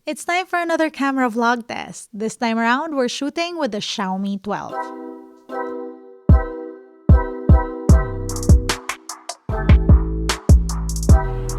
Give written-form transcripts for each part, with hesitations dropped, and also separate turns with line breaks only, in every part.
It's time for another camera vlog test. This time around, we're shooting with the Xiaomi 12.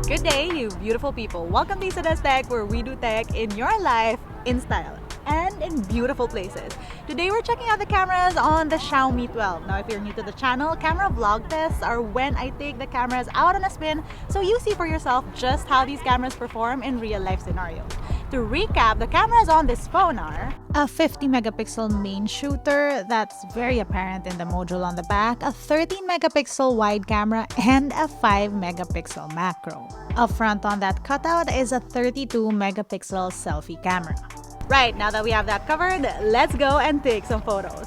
Good day, you beautiful people. Welcome to LAZADA's Tech, where we do tech in your life in style and in beautiful places. Today we're checking out the cameras on the Xiaomi 12. Now if you're new to the channel, camera vlog tests are when I take the cameras out on a spin so you see for yourself just how these cameras perform in real life scenarios. To recap, the cameras on this phone are a 50 megapixel main shooter that's very apparent in the module on the back, a 13 megapixel wide camera, and a 5 megapixel macro. Up front on that cutout is a 32 megapixel selfie camera. Right, now that we have that covered, let's go and take some photos.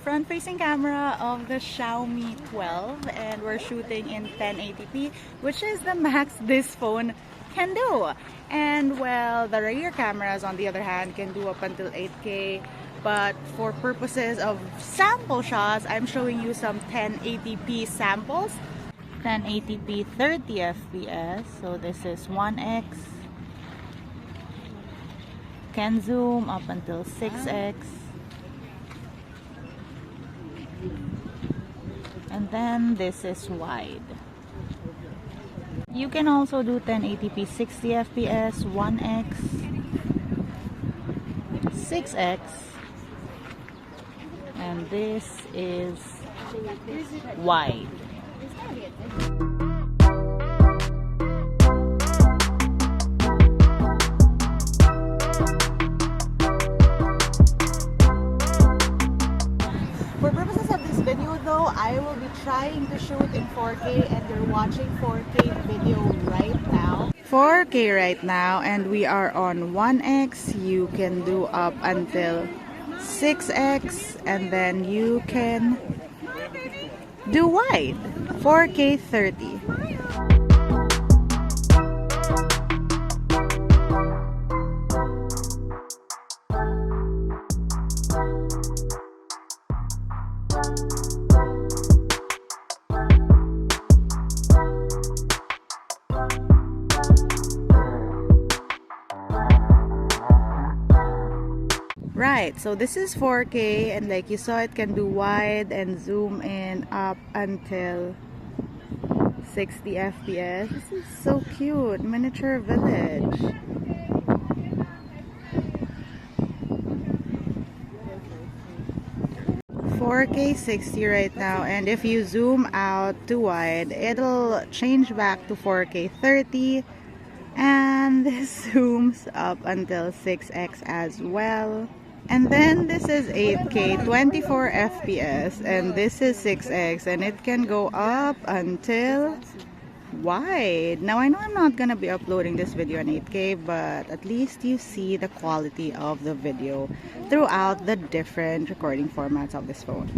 Front-facing camera of the Xiaomi 12, and we're shooting in 1080p, which is the max this phone can do. And well, the rear cameras on the other hand can do up until 8K, but for purposes of sample shots, I'm showing you some 1080p samples. 1080p 30 fps, so this is 1x. Can zoom up until 6x. And then this is wide. You can also do 1080p 60 fps, 1x, 6x, and this is wide. For purposes of this video though, I will be trying to shoot in 4K, and you're watching 4K video right now. 4K right now, and we are on 1x. You can do up until 6x, and then you can do wide, 4K 30. Right, so this is 4K, and like you saw, it can do wide and zoom in up until 60 fps. This is so cute, miniature village. $4K 60 right now, and if you zoom out to wide, it'll change back to 4K 30, and this zooms up until 6x as well. And then this is 8K 24 fps, and this is 6x, and it can go up until wide. Now I know I'm not gonna be uploading this video in 8K, but at least you see the quality of the video throughout the different recording formats of this phone.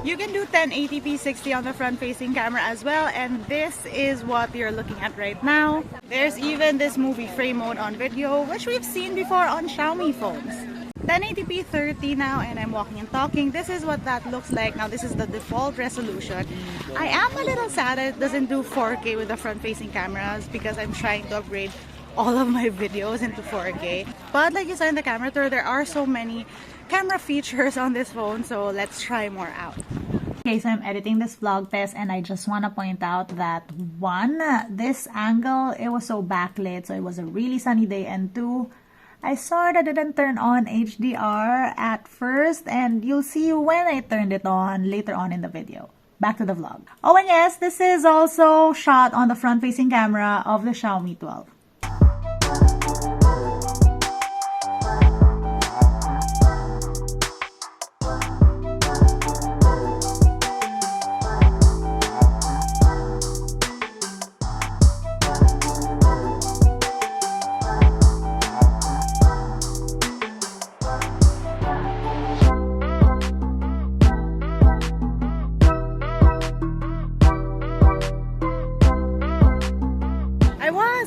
You can do 1080p 60 on the front-facing camera as well, and this is what you're looking at right now. There's even this movie frame mode on video, which we've seen before on Xiaomi phones. 1080p 30 now, and I'm walking and talking. This is what that looks like. Now this is the default resolution. I am a little sad that it doesn't do 4K with the front-facing cameras, because I'm trying to upgrade all of my videos into 4K. But like you saw in the camera tour, there are so many camera features on this phone, so let's try more out. Okay, so I'm editing this vlog test, and I just want to point out that one, this angle, it was so backlit, so it was a really sunny day, and two, I sort of didn't turn on HDR at first, and you'll see when I turned it on later on in the video. Back to the vlog. Oh, and yes, this is also shot on the front-facing camera of the Xiaomi 12.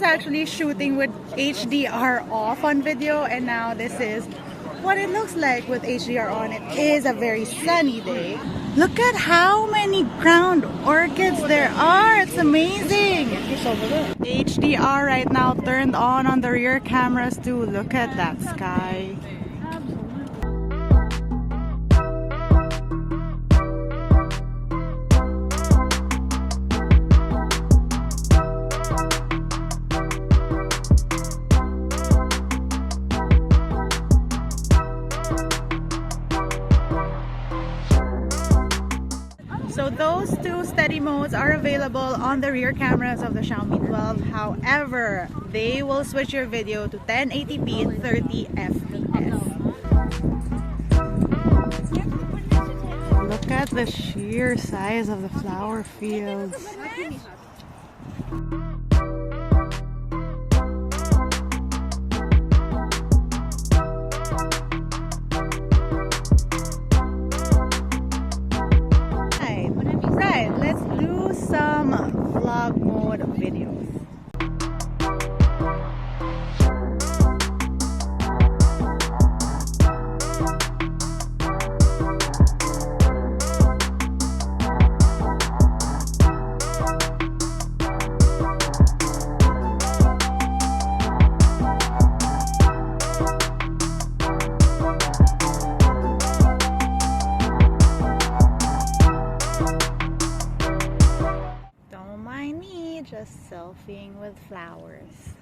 was actually shooting with HDR off on video, and now this is what it looks like with HDR on. It is a very sunny day. Look at how many ground orchids there are. It's amazing. HDR right now turned on the rear cameras too. Look at that sky. So those two steady modes are available on the rear cameras of the Xiaomi 12. However, they will switch your video to 1080p and 30 FPS. Look at the sheer size of the flower fields. Let's do some vlog mode videos. Just selfieing with flowers.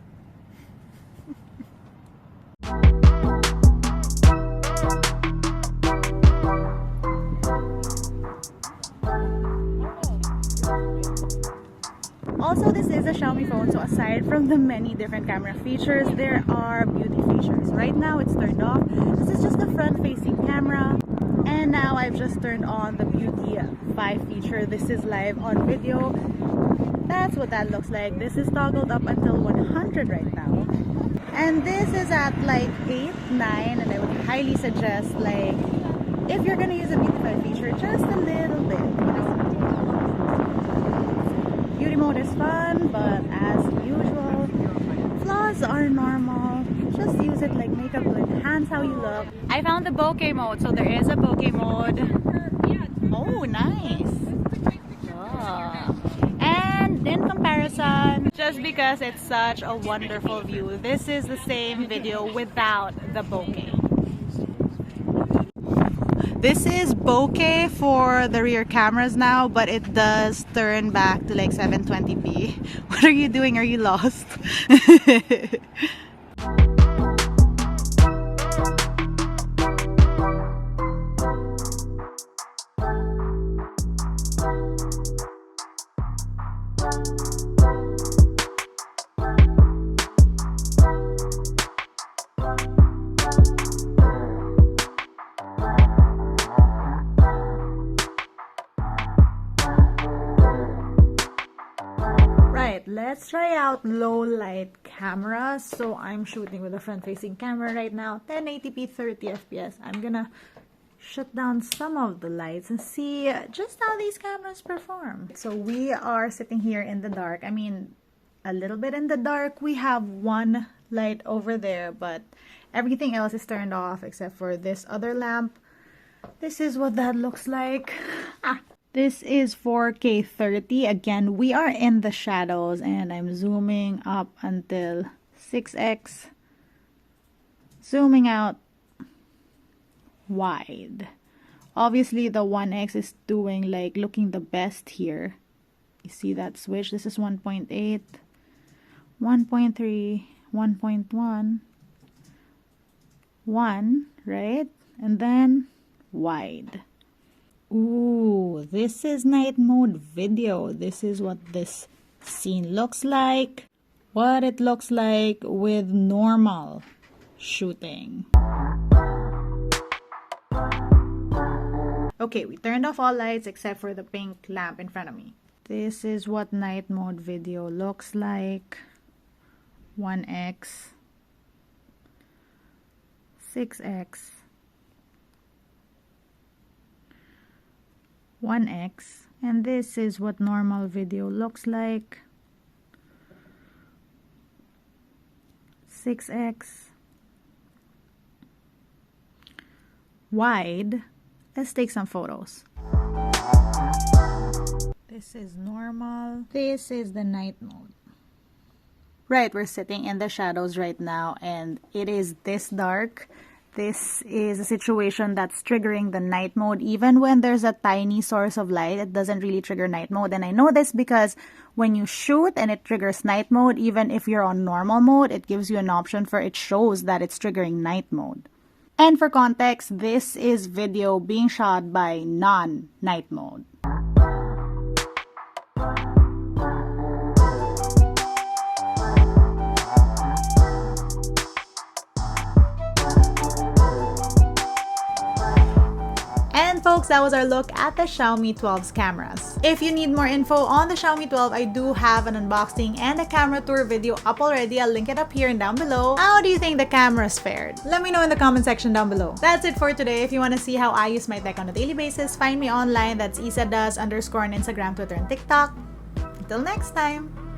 Also, this is a Xiaomi phone, so aside from the many different camera features, there are beauty features. Right now it's turned off. This is just the front-facing camera. And now I've just turned on the Beauty 5 feature. This is live on video. That's what that looks like. This is toggled up until 100 right now. And this is at like 8, 9, and I would highly suggest, like, if you're gonna use a Beauty 5 feature, just a little bit, you know. Beauty mode is fun, but as usual, flaws are normal. Just use it like makeup to enhance how you look. I found the bokeh mode, so there is a bokeh mode. Oh, nice. Oh. And in comparison, just because it's such a wonderful view, this is the same video without the bokeh. This is bokeh for the rear cameras now, but it does turn back to like 720p. What are you doing? Are you lost? Let's try out low light cameras. So I'm shooting with a front facing camera right now, 1080p 30 fps. I'm gonna shut down some of the lights and see just how these cameras perform. So we are sitting here in the dark. I mean, a little bit in the dark. We have one light over there, but everything else is turned off except for this other lamp. This is what that looks like. This is 4K 30. Again, we are in the shadows and I'm zooming up until 6x. Zooming out wide. Obviously, the 1x is doing like looking the best here. You see that switch? This is 1.8, 1.3, 1.1, 1, right? And then wide. Ooh, this is night mode video. This is what this scene looks like. What it looks like with normal shooting. Okay, we turned off all lights except for the pink lamp in front of me. This is what night mode video looks like. 1x, 6x, 1x, and this is what normal video looks like. 6x. Wide. Let's take some photos. This is normal. This is the night mode. Right, we're sitting in the shadows right now and it is this dark. This is a situation that's triggering the night mode. Even when there's a tiny source of light, it doesn't really trigger night mode. And I know this because when you shoot and it triggers night mode, even if you're on normal mode, it gives you an option for it shows that it's triggering night mode. And for context, this is video being shot by non-night mode. And folks, that was our look at the Xiaomi 12's cameras. If you need more info on the Xiaomi 12, I do have an unboxing and a camera tour video up already. I'll link it up here and down below. How do you think the cameras fared? Let me know in the comment section down below. That's it for today. If you want to see how I use my tech on a daily basis, find me online. That's LAZADA_ on Instagram, Twitter, and TikTok. Until next time!